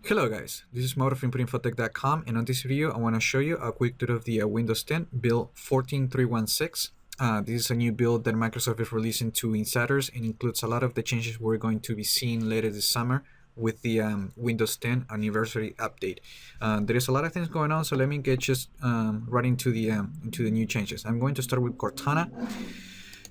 Hello guys, this is Mauro from inputinfotech.com, and on this video I want to show you a quick tour of the Windows 10 build 14316. This is a new build that Microsoft is releasing to insiders and includes a lot of the changes we're going to be seeing later this summer with the Windows 10 anniversary update. There is a lot of things going on, so let me get just right into the new changes. I'm going to start with Cortana.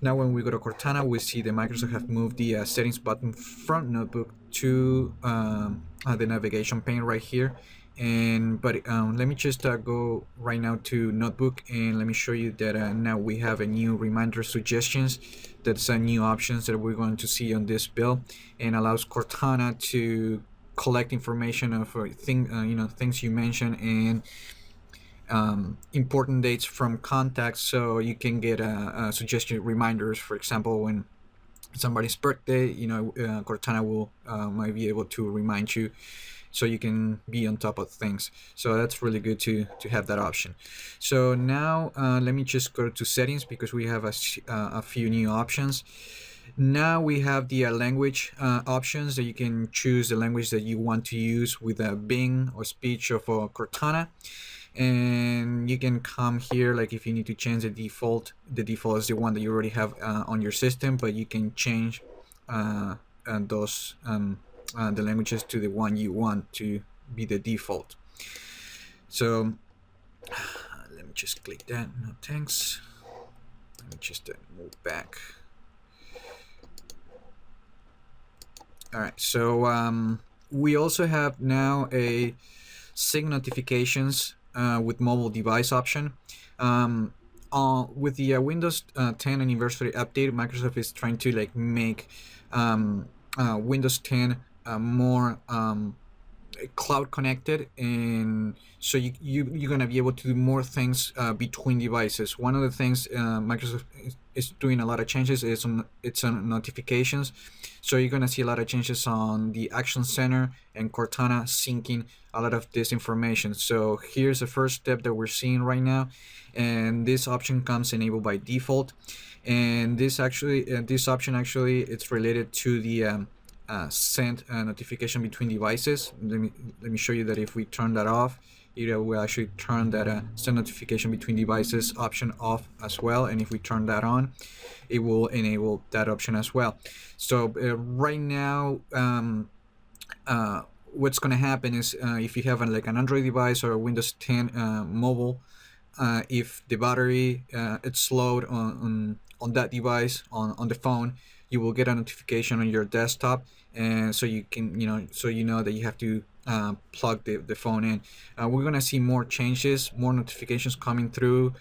Now when we go to Cortana, we see that Microsoft have moved the settings button from Notebook to the navigation pane right here. But let me just go right now to Notebook, and let me show you that now we have a new reminder suggestions. That's a new options that we're going to see on this build, and allows Cortana to collect information of things you mentioned and important dates from contacts, so you can get suggestion reminders. For example, when somebody's birthday, Cortana will might be able to remind you, so you can be on top of things. So that's really good to have that option. So now let me just go to settings, because we have a few new options. Now we have the language options, that you can choose the language that you want to use with Bing or speech of Cortana. And you can come here, like if you need to change the default is the one that you already have on your system, but you can change those the languages to the one you want to be the default. So let me just click that. No thanks. Let me just move back. All right, so we also have now a sync notifications with mobile device option. With the Windows 10 anniversary update, Microsoft is trying to make Windows 10 more cloud connected, and so you're gonna be able to do more things between devices. One of the things Microsoft is doing a lot of changes is on notifications. So you're gonna see a lot of changes on the Action Center and Cortana syncing a lot of this information. So here's the first step that we're seeing right now, and this option comes enabled by default. And this option actually it's related to the send notification between devices. Let me show you that if we turn that off, it will actually turn that send notification between devices option off as well. And if we turn that on, it will enable that option as well. So right now, what's going to happen is if you have an Android device or a Windows 10 mobile, if the battery it's slowed on that device on the phone, you will get a notification on your desktop, and so you can that you have to plug the phone in. We're gonna see more changes, more notifications coming through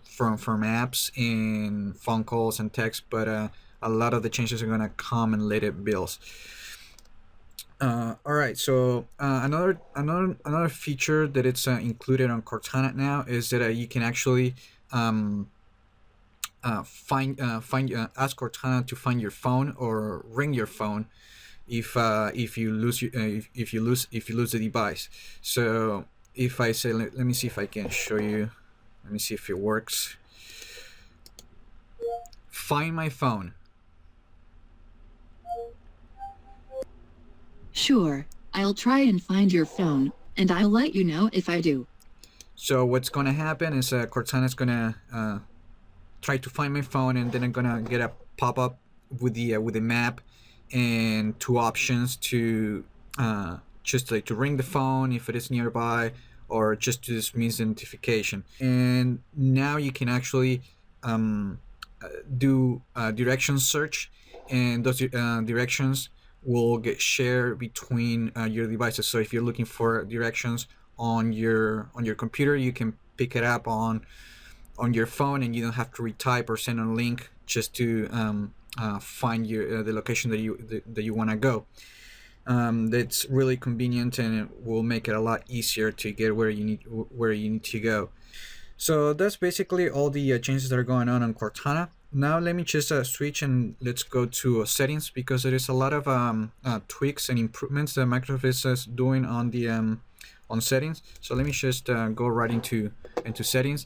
from apps and phone calls and text, but a lot of the changes are gonna come in later builds. All right, so another feature that it's included on Cortana now is that you can actually ask Cortana to find your phone or ring your phone if you lose the device. So if I say, let me see if I can show you. Let me see if it works. Find my phone. Sure, I'll try and find your phone, and I'll let you know if I do. So what's gonna happen is Cortana's gonna try to find my phone, and then I'm gonna get a pop-up with the map and two options to just to ring the phone if it is nearby, or just to dismiss the notification. And now you can actually do direction search, and those directions will get shared between your devices. So if you're looking for directions on your computer, you can pick it up on your phone, and you don't have to retype or send a link just to find the location that you want to go. That's really convenient, and it will make it a lot easier to get where you need to go. So that's basically all the changes that are going on Cortana. Now let me just switch, and let's go to settings, because there is a lot of tweaks and improvements that Microsoft is doing on the on settings. So let me just go right into settings.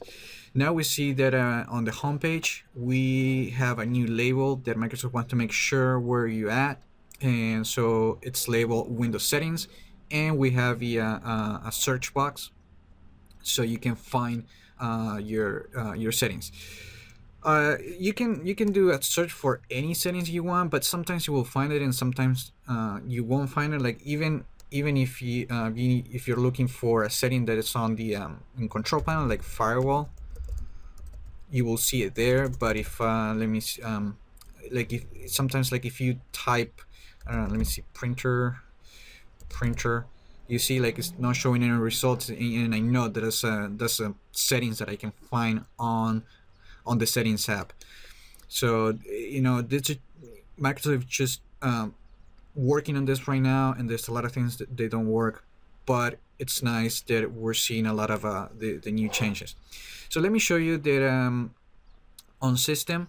Now we see that on the home page we have a new label that Microsoft wants to make sure where you at, and so it's labeled Windows Settings, and we have a search box, so you can find your settings. You can do a search for any settings you want, but sometimes you will find it and sometimes you won't find it. Like even if you're looking for a setting that is on the in control panel, like firewall, you will see it there. But if let me see, like if sometimes, like if you type, let me see, printer, you see like it's not showing any results, and I know that that's a settings that I can find on the settings app. So this is Microsoft just working on this right now, and there's a lot of things that they don't work, but it's nice that we're seeing a lot of the new changes. So let me show you that on system.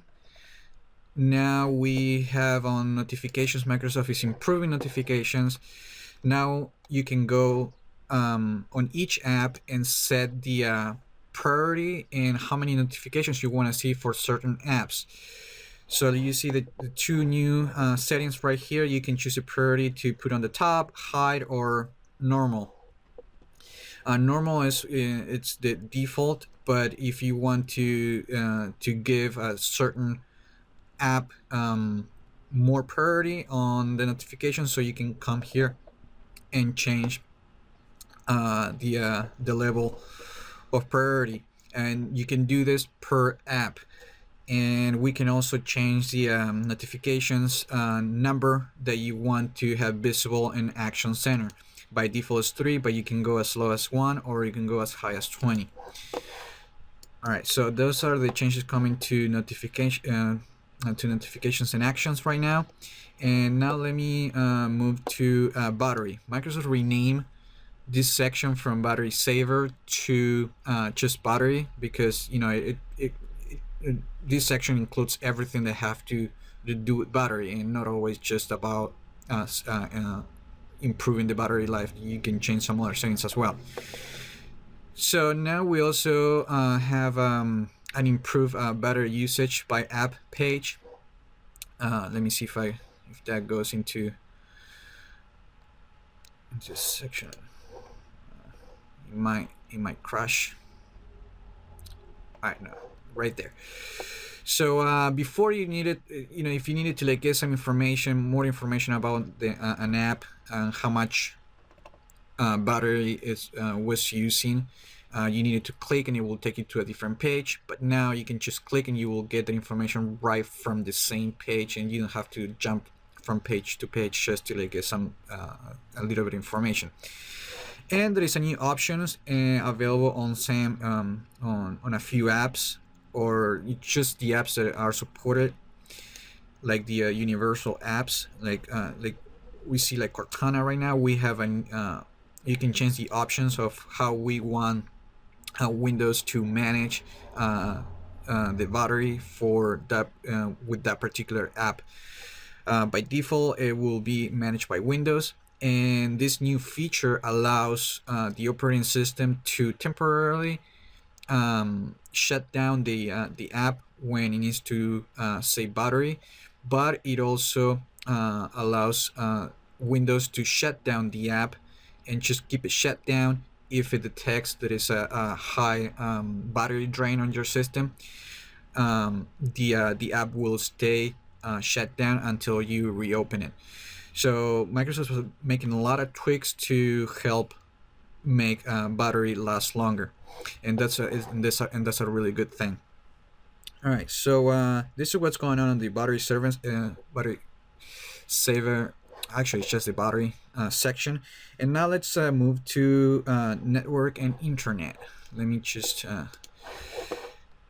Now we have on notifications, Microsoft is improving notifications. Now you can go on each app and set the priority and how many notifications you want to see for certain apps. So you see the two new settings right here. You can choose a priority to put on the top, hide, or normal. Normal is it's the default, but if you want to give a certain app more priority on the notification, so you can come here and change the level of priority, and you can do this per app. And we can also change the notifications number that you want to have visible in Action Center. By default is 3, but you can go as low as 1 or you can go as high as 20. All right, so those are the changes coming to notifications and actions right now. And now let me move to battery. Microsoft renamed this section from battery saver to just battery, because this section includes everything that have to do with battery, and not always just about improving the battery life. You can change some other settings as well. So now we also have an improved battery usage by app page. Let me see if that goes into this section. It might crash. All right, no, right there. So before you needed, if you needed to like get some more information about an app and how much battery was using, you needed to click and it will take you to a different page. But now you can just click and you will get the information right from the same page, and you don't have to jump from page to page just to like get some a little bit of information. And there is a new options available on on a few apps, or just the apps that are supported, like the universal apps, like we see like Cortana right now. We have you can change the options of how we want Windows to manage the battery for that with that particular app. By default, it will be managed by Windows, and this new feature allows the operating system to temporarily shut down the app when it needs to save battery, but it also allows Windows to shut down the app and just keep it shut down if it detects that is a high battery drain on your system. The app will stay shut down until you reopen it. So Microsoft was making a lot of tweaks to help make battery last longer, and that's a really good thing. All right, so this is what's going on in the battery saver. Actually, it's just the battery section. And now let's move to network and internet. Let me just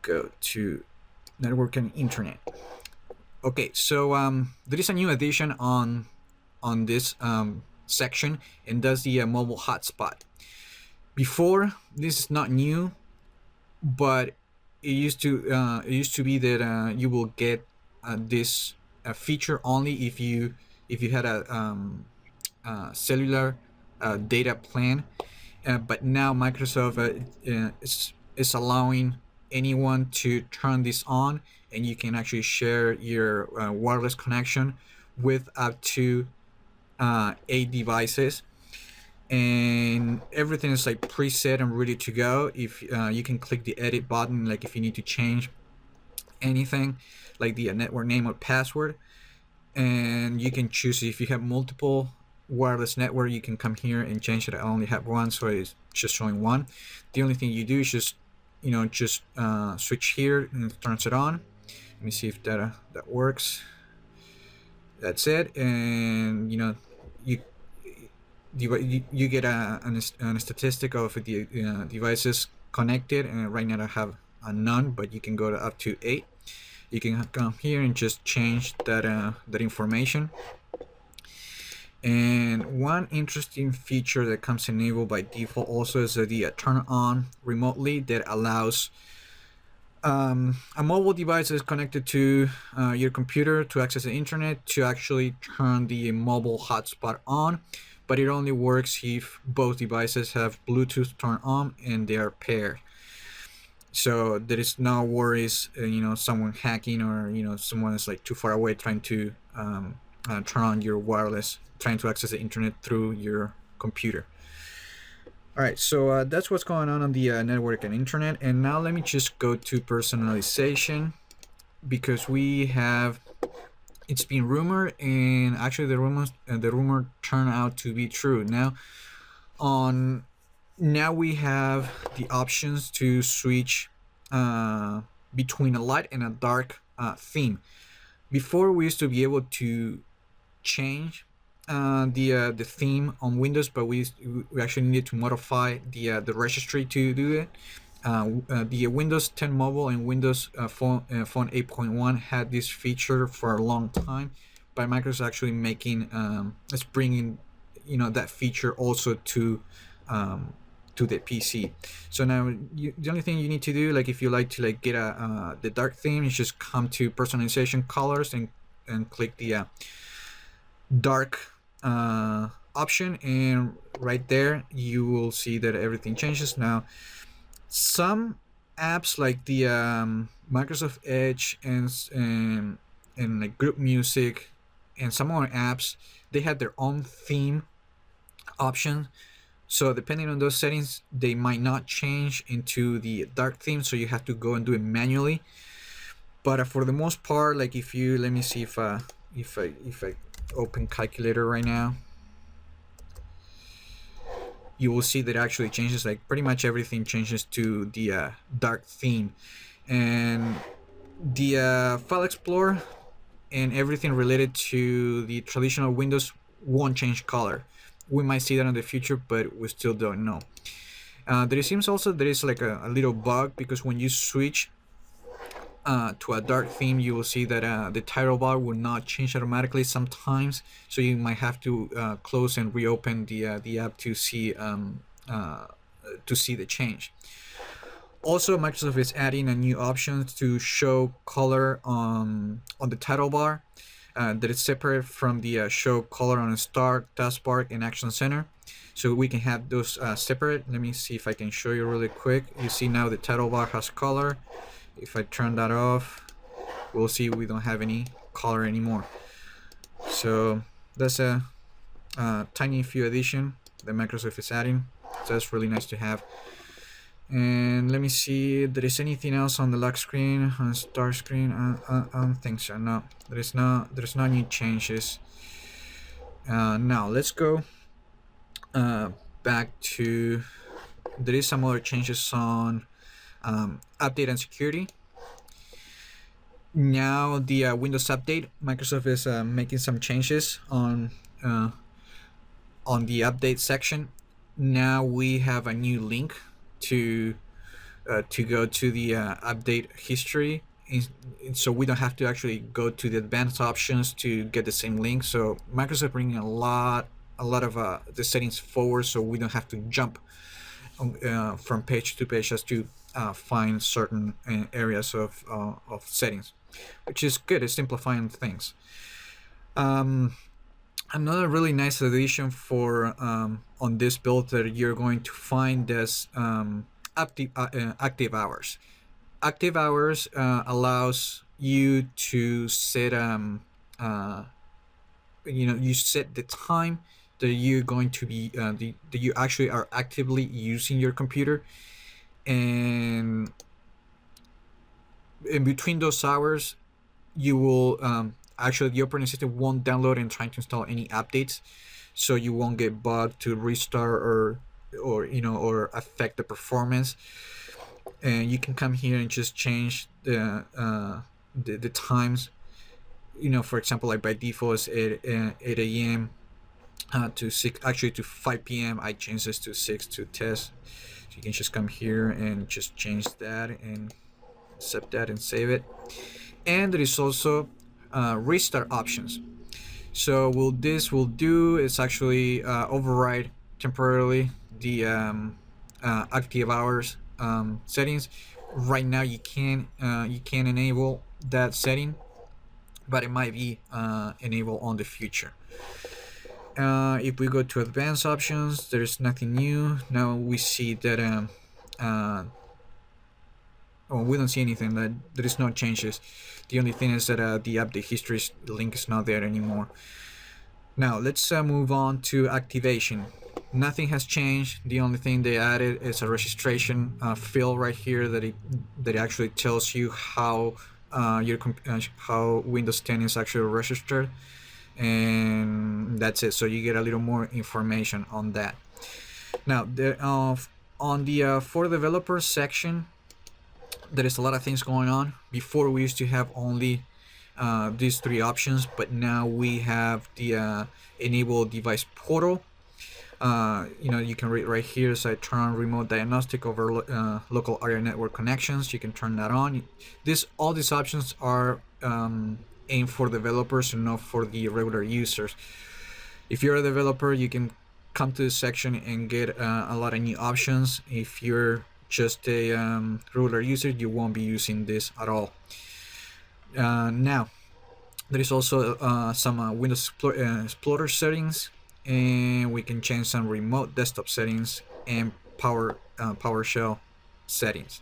go to network and internet. Okay, so there is a new addition on this section, and that's the mobile hotspot. Before, this is not new, but it used to be that you will get this feature only if you had a cellular data plan. But now Microsoft is allowing anyone to turn this on, and you can actually share your wireless connection with up to 8 devices. and everything is like preset and ready to go. If you can click the edit button, like if you need to change anything, like the network name or password, and you can choose if you have multiple wireless network. You can come here and change it. I only have one, so it's just showing one. The only thing you do is just switch here and it turns it on. Let me see if that works. That's it. And you you get a statistic of the devices connected, and right now I have a none, but you can go to up to 8. You can come here and just change that information. And one interesting feature that comes enabled by default also is the turn on remotely, that allows a mobile device that is connected to your computer to access the internet to actually turn the mobile hotspot on, but it only works if both devices have Bluetooth turned on and they are paired. So there is no worries, someone hacking, or someone is like too far away trying to turn on your wireless, trying to access the internet through your computer. All right, so that's what's going on the network and internet. And now let me just go to personalization, because it's been rumored, and actually the rumor turned out to be true. Now we have the options to switch between a light and a dark theme. Before, we used to be able to change the theme on Windows, but we actually needed to modify the registry to do it. The Windows 10 Mobile and Windows Phone 8.1 had this feature for a long time, but Microsoft actually it's bringing that feature also to the PC. So now the only thing you need to do, like if you like to like get the dark theme, is just come to personalization colors and click the dark option, and right there you will see that everything changes. Now some apps like the Microsoft Edge and like Group Music and some other apps, they have their own theme option. So depending on those settings, they might not change into the dark theme, so you have to go and do it manually. But for the most part, like if you let me see if I open calculator right now, you will see that it actually changes. Like pretty much everything changes to the dark theme, and the file explorer and everything related to the traditional Windows won't change color. We might see that in the future, but we still don't know. There seems also there is like a little bug, because when you switch to a dark theme, you will see that the title bar will not change automatically sometimes. So you might have to close and reopen the app to see the change. Also, Microsoft is adding a new option to show color on the title bar. That is separate from the show color on Start, Taskbar, and Action Center. So we can have those separate. Let me see if I can show you really quick. You see now the title bar has color. If I turn that off, we'll see we don't have any color anymore. So that's a tiny few addition that Microsoft is adding. So that's really nice to have. And let me see if there is anything else on the lock screen, on the start screen. I don't think so. No, there's no new changes. Now let's go back to, there is some other changes on update and security. Now the Windows Update, Microsoft is making some changes on the update section. Now we have a new link to go to the update history, so we don't have to actually go to the advanced options to get the same link. So Microsoft bringing a lot of the settings forward, so we don't have to jump from page to page just to find certain areas of settings, which is good. It's simplifying things. Another really nice addition for on this build that you're going to find is active hours. Active hours allows you to set you set the time that you're going to be that you actually are actively using your computer, and in between those hours you will actually the operating system won't download and try to install any updates, so you won't get bugged to restart or affect the performance. And you can come here and just change the times. For example, like by default it's 8 a.m. To 6, actually to 5 p.m. I changed this to 6 to test. So you can just come here and just change that and accept that and save it. And there is also restart options. So what this will do is actually override temporarily the active hours settings. Right now you can enable that setting, but it might be enabled on the future. If we go to advanced options, there's nothing new. Now we see that we don't see anything. That there is no changes. The only thing is that the update history link is not there anymore. Now let's move on to activation. Nothing has changed. The only thing they added is a registration field right here that actually tells you how how Windows 10 is actually registered, and that's it. So you get a little more information on that. Now on the for developers section, there is a lot of things going on. Before we used to have only these three options, but now we have the enable device portal. You can read right here. So I turn on remote diagnostic over local area network connections. You can turn that on. All these options are aimed for developers and not for the regular users. If you're a developer, you can come to this section and get a lot of new options. If you're just a regular user, you won't be using this at all. Now there is also some Windows Explorer settings, and we can change some remote desktop settings and PowerShell settings.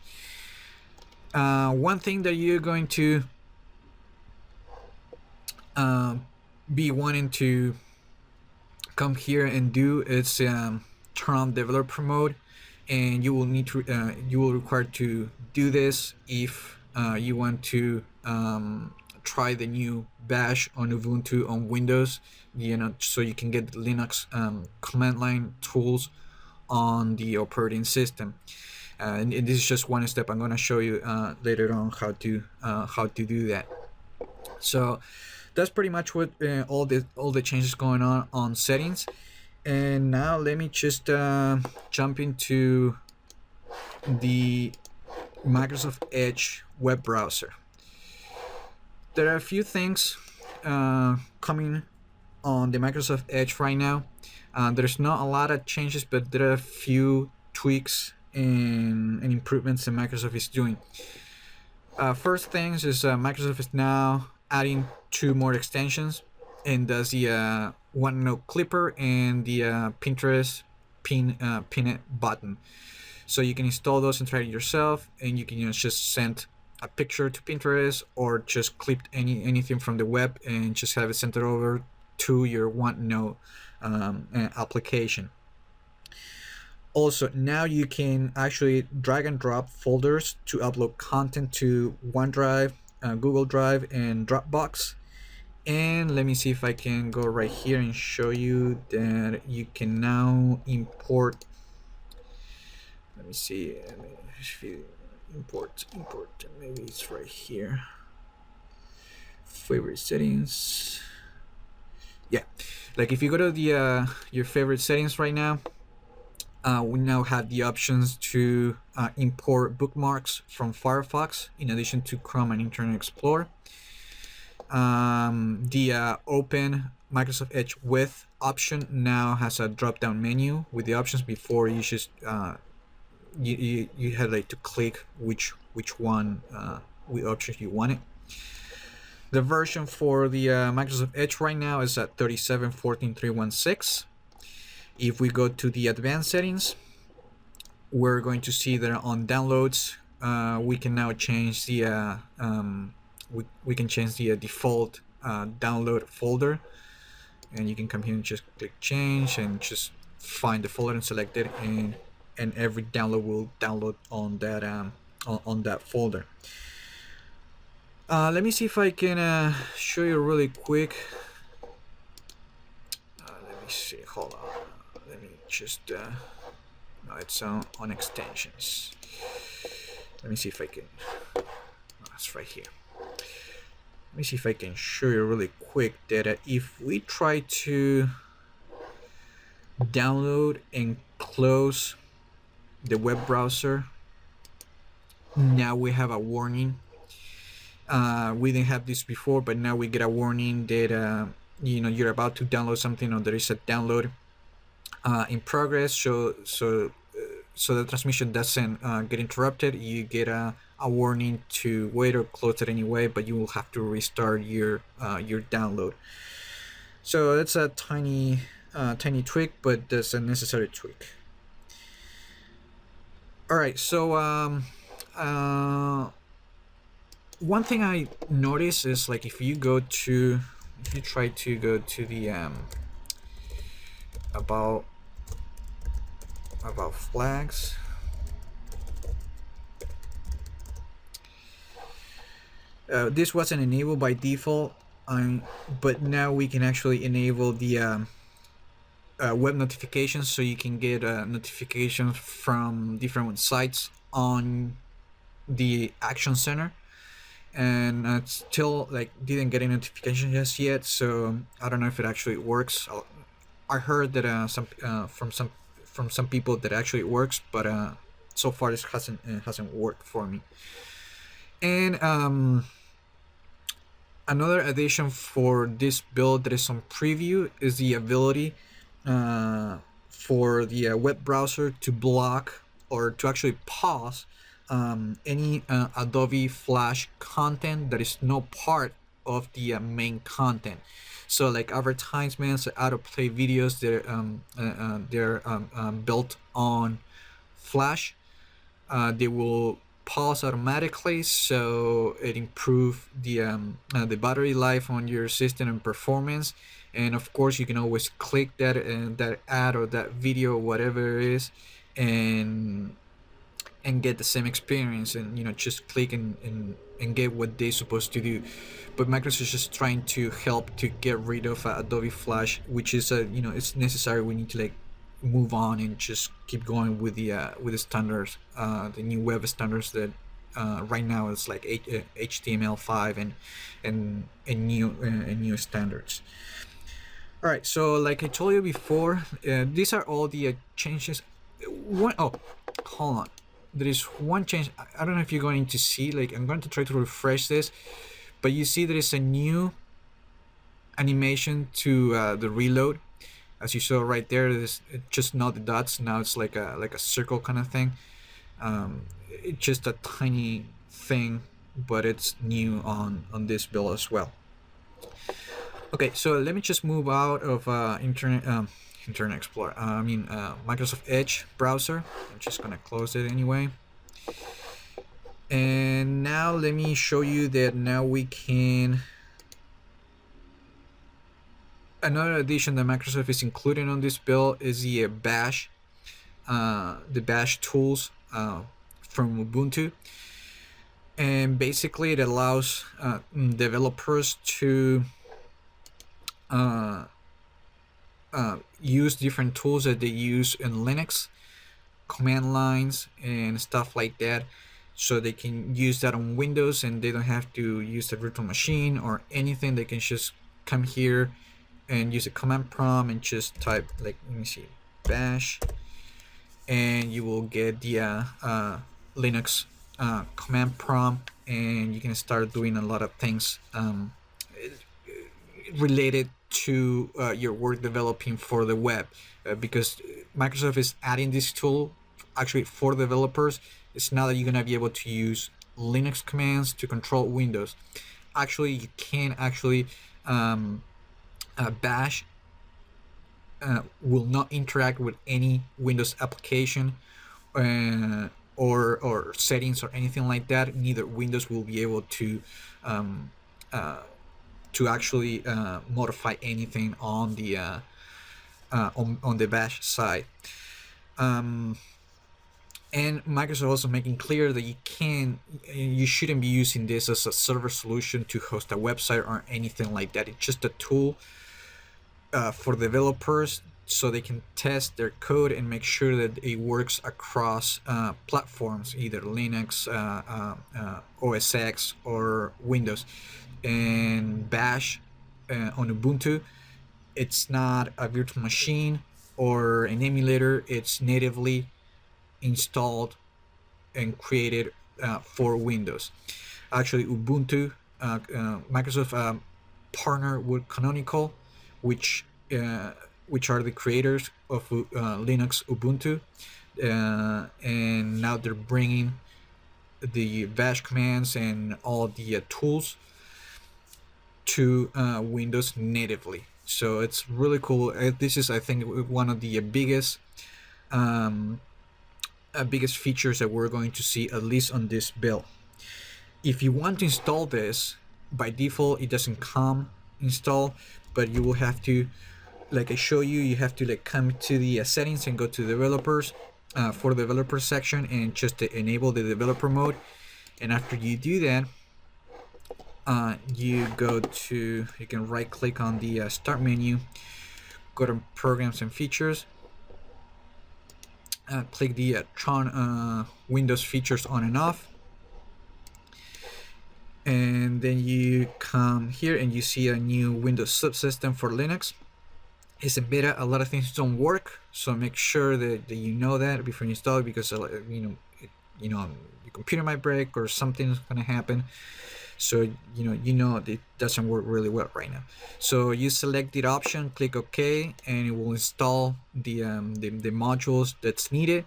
One thing that you're going to be wanting to come here and do is turn on developer mode, and you will need to you will require to do this if you want to try the new Bash on Ubuntu on Windows, so you can get the Linux command line tools on the operating system. And this is just one step. I'm going to show you later on how to do that. So that's pretty much what all the changes going on settings. And now let me just jump into the Microsoft Edge web browser. There are a few things coming on the Microsoft Edge right now. There's not a lot of changes, but there are a few tweaks and improvements that Microsoft is doing. First things is Microsoft is now adding 2 more extensions, and that's the OneNote Clipper and the Pinterest pin it button. So you can install those and try it yourself, and you can just send a picture to Pinterest or just clip anything from the web and just have it sent over to your OneNote application. Also, now you can actually drag and drop folders to upload content to OneDrive, Google Drive, and Dropbox. And let me see if I can go right here and show you that you can now import. Let me see. Import. Maybe it's right here. Favorite settings. Yeah, like if you go to the your favorite settings right now, we now have the options to import bookmarks from Firefox in addition to Chrome and Internet Explorer. The Open Microsoft Edge with option now has a drop-down menu with the options. Before you just you had like to click which one which options you wanted. The version for the Microsoft Edge right now is at 37.14.316. If we go to the advanced settings, we're going to see that on downloads we can now change the we can change the default download folder, and you can come here and just click change and just find the folder and select it, and every download will download on that on that folder. Let me see if I can show you really quick. Let me see. Hold on. Let me just. No, it's on extensions. Let me see if I can. Oh, it's right here. Let me see if I can show you really quick that if we try to download and close the web browser, now we have a warning. We didn't have this before, but now we get a warning that you're about to download something, or there is a download in progress. So the transmission doesn't get interrupted. You get a warning to wait or close it anyway, but you will have to restart your download. So it's a tiny tweak, but that's a necessary tweak. All right, so one thing I noticed is, like, if you try to go to the about flags, this wasn't enabled by default, but now we can actually enable the web notifications, so you can get notifications from different sites on the Action Center. And still, like, didn't get any notification just yet, so I don't know if it actually works. I heard that from some people that actually works, but so far this hasn't worked for me. And another addition for this build that is on preview is the ability for the web browser to block or to actually pause any Adobe Flash content that is no part of the main content. So, like, advertisements, autoplay videos, they're built on Flash. They will pause automatically, so it improves the battery life on your system and performance. And of course, you can always click that ad or that video, whatever it is, and get the same experience, and just click and get what they're supposed to do. But Microsoft is just trying to help to get rid of Adobe Flash, which is it's necessary. We need to, like, move on and just keep going with the standards, the new web standards that right now it's like HTML5 and new standards. All right, so like I told you before, these are all the changes. Hold on. There is one change. I don't know if you're going to see. Like, I'm going to try to refresh this, but you see there is a new animation to the reload. As you saw right there, it's just not the dots. Now it's like a circle kind of thing. It's just a tiny thing, but it's new on this build as well. Okay, so let me just move out of Internet Explorer. Microsoft Edge browser. I'm just gonna close it anyway. And now let me show you that now we can. Another addition that Microsoft is including on this build is the Bash tools from Ubuntu. And basically it allows developers to use different tools that they use in Linux, command lines and stuff like that, so they can use that on Windows, and they don't have to use the virtual machine or anything. They can just come here and use a command prompt and just type, like, let me see, bash, and you will get the Linux command prompt, and you can start doing a lot of things related to your work developing for the web, because Microsoft is adding this tool actually for developers. It's now that you're gonna be able to use Linux commands to control Windows. Actually, you can actually Bash will not interact with any Windows application or settings or anything like that. Neither Windows will be able to to actually modify anything on the Bash side. And Microsoft also making clear that you shouldn't be using this as a server solution to host a website or anything like that. It's just a tool for developers so they can test their code and make sure that it works across platforms, either Linux, OS X, or Windows. And Bash on Ubuntu, it's not a virtual machine or an emulator. It's natively installed and created for Windows. Actually, Ubuntu, Microsoft partnered with Canonical, which are the creators of Linux Ubuntu, and now they're bringing the Bash commands and all the tools to Windows natively. So it's really cool. This is, I think, one of the biggest features that we're going to see, at least on this build. If you want to install this, by default it doesn't come installed, but you will have to, like I show you, you have to like come to the settings and go to developers, for the developer section, and just to enable the developer mode. And after you do that, you can right click on the start menu, go to programs and features, click the Tron Windows features on and off, and then you come here and you see a new Windows subsystem for Linux. It's in beta. A lot of things don't work, so make sure that you know that before you install it, because your computer might break or something's gonna happen. So it doesn't work really well right now. So you select the option, click OK, and it will install the modules that's needed,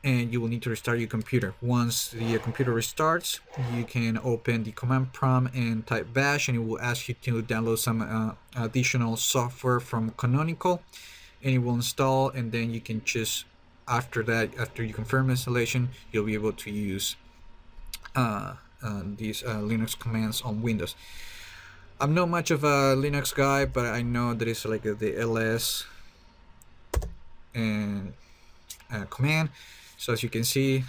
and you will need to restart your computer. Once the computer restarts, you can open the command prompt and type bash, and it will ask you to download some additional software from Canonical, and it will install. And then you can just, after you confirm installation, you'll be able to use these Linux commands on Windows. I'm not much of a Linux guy, but I know that it's like the ls and command. So as you can see,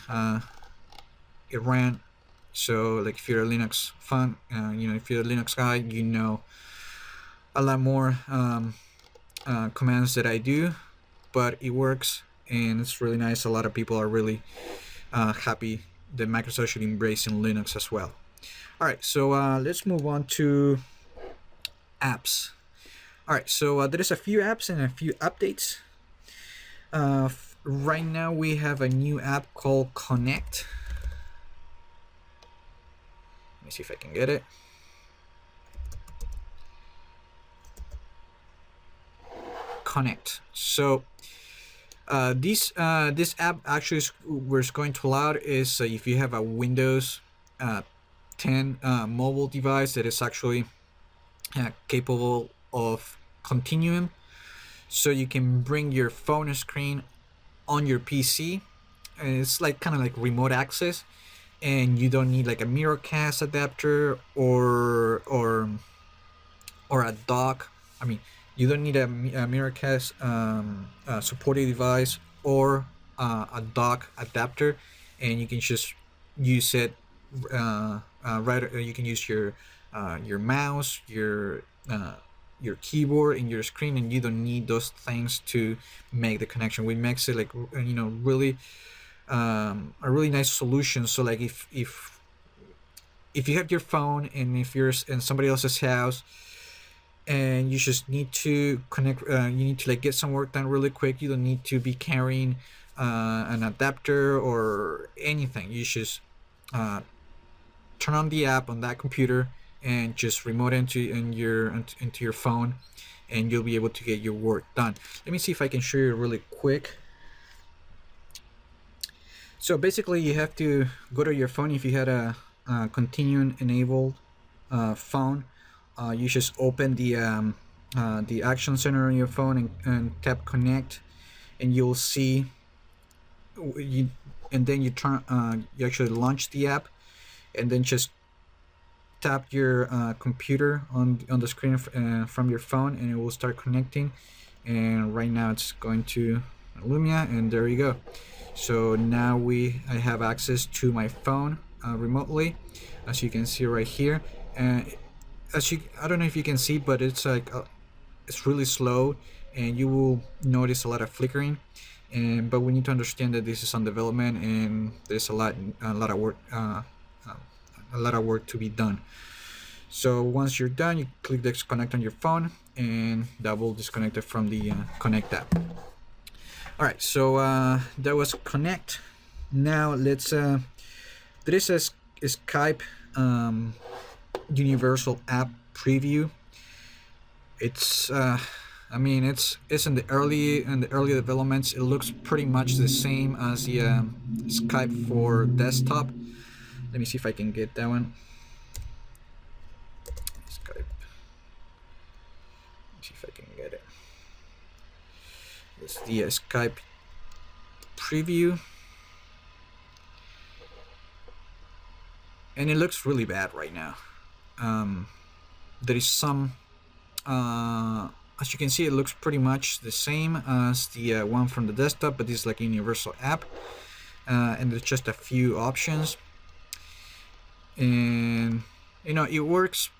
it ran. So like if you're a Linux fan, if you're a Linux guy, you know a lot more commands that I do, but it works and it's really nice. A lot of people are really happy that Microsoft should embrace in Linux as well. All right, so let's move on to apps. All right, so there is a few apps and a few updates. Right now we have a new app called Connect. Let me see if I can get it. Connect. So this app actually we're going to allow is if you have a Windows 10 mobile device that is actually capable of Continuum, so you can bring your phone screen on your PC, and it's like kind of like remote access, and you don't need like a Miracast adapter or a dock. I mean, you don't need a Miracast supported device or a dock adapter, and you can just use it you can use your mouse, your keyboard, and your screen, and you don't need those things to make the connection, which makes it like really a really nice solution. So like if you have your phone and if you're in somebody else's house and you just need to connect, you need to like get some work done really quick, you don't need to be carrying an adapter or anything. You just turn on the app on that computer and just remote into your phone, and you'll be able to get your work done. Let me see if I can show you really quick. So basically you have to go to your phone. If you had a Continuum enabled phone, you just open the action center on your phone and tap connect, and you'll see and then you actually launch the app, and then just tap your computer on the screen from your phone, and it will start connecting. And right now it's going to Lumia, and there you go. So now I have access to my phone remotely, as you can see right here. And I don't know if you can see, but it's like it's really slow, and you will notice a lot of flickering. But we need to understand that this is on development, and there's a lot of work to be done. So once you're done, you click disconnect on your phone, and that will disconnect it from the Connect app. All right, so that was Connect. Now let's. There is a Skype universal app preview. It's it's in the early developments. It looks pretty much the same as the Skype for desktop. Let me see if I can get that one. Skype. Let's see if I can get it. It's the Skype preview, and it looks really bad right now. There is some. As you can see, it looks pretty much the same as the one from the desktop, but this is like a universal app, and there's just a few options, and it works,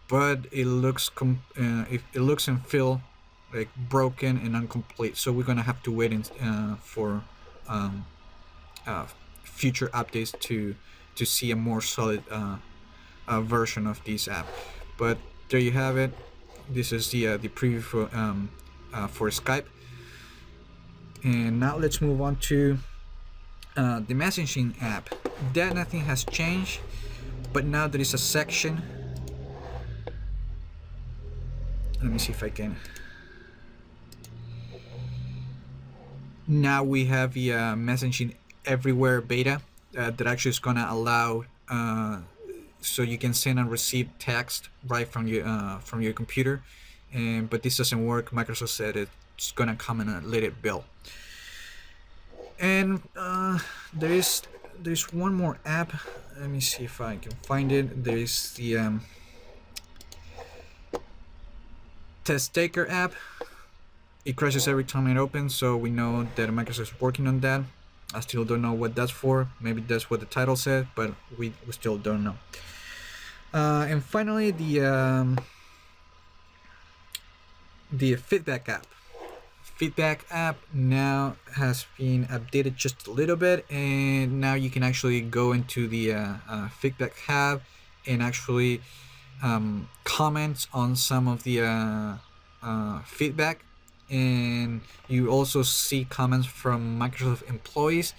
but it looks it looks and feel like broken and incomplete. So we're gonna have to wait for future updates to see a more solid version of this app. But there you have it. This is the preview for Skype. And now let's move on to the messaging app. That nothing has changed, but now there is a section. Let me see if I can. Now we have the messaging everywhere beta that actually is gonna allow so you can send and receive text right from your computer, but this doesn't work. Microsoft said it's gonna come in a later bill. And there's one more app. Let me see if I can find it. There's the Test Taker app. It crashes every time it opens, so we know that Microsoft is working on that. I still don't know what that's for. Maybe that's what the title said, but we still don't know. And finally, the feedback app. Feedback app now has been updated just a little bit, and now you can actually go into the feedback tab and actually comment on some of the feedback. And you also see comments from Microsoft employees,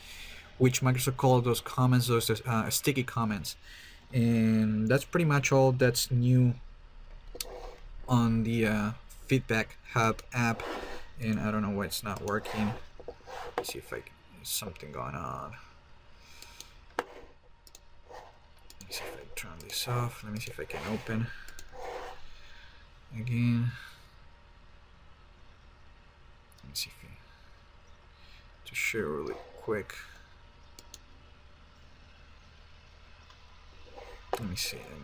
which Microsoft call those comments those sticky comments. And that's pretty much all that's new on the feedback hub app. And I don't know why it's not working. Let's see if there's something going on. Let me see if I turn this off. Let me see if I can open again. Let me see if to share really quick. Let me see. Let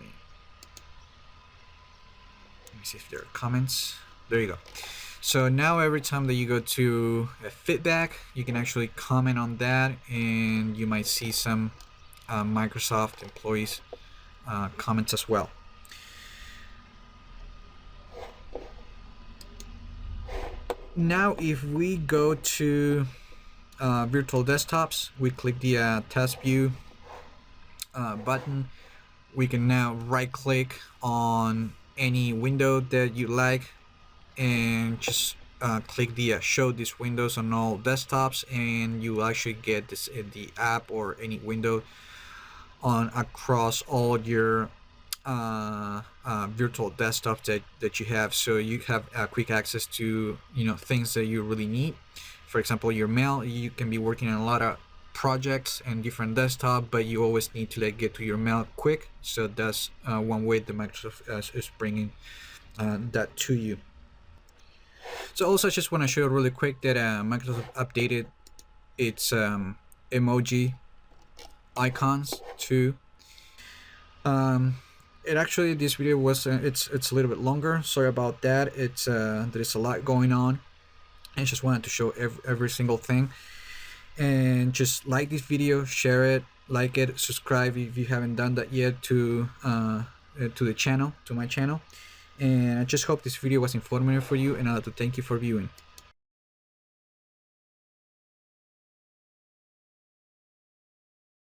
me see if there are comments. There you go. So now every time that you go to a feedback, you can actually comment on that, and you might see some Microsoft employees comments as well. Now if we go to virtual desktops, we click the task view button. We can now right click on any window that you like and just click the show these windows on all desktops, and you will actually get this the app or any window on across all your virtual desktops that you have. So you have quick access to things that you really need. For example, your mail. You can be working on a lot of projects and different desktop, but you always need to get to your mail quick. So that's one way that Microsoft is bringing that to you. So also I just want to show you really quick that Microsoft updated its emoji icons too. It actually, this video was it's a little bit longer. Sorry about that. It's there's a lot going on. I just wanted to show every single thing. And just like this video, share it, like it, subscribe if you haven't done that yet to the channel, to my channel. And I just hope this video was informative for you, and I'd like to thank you for viewing.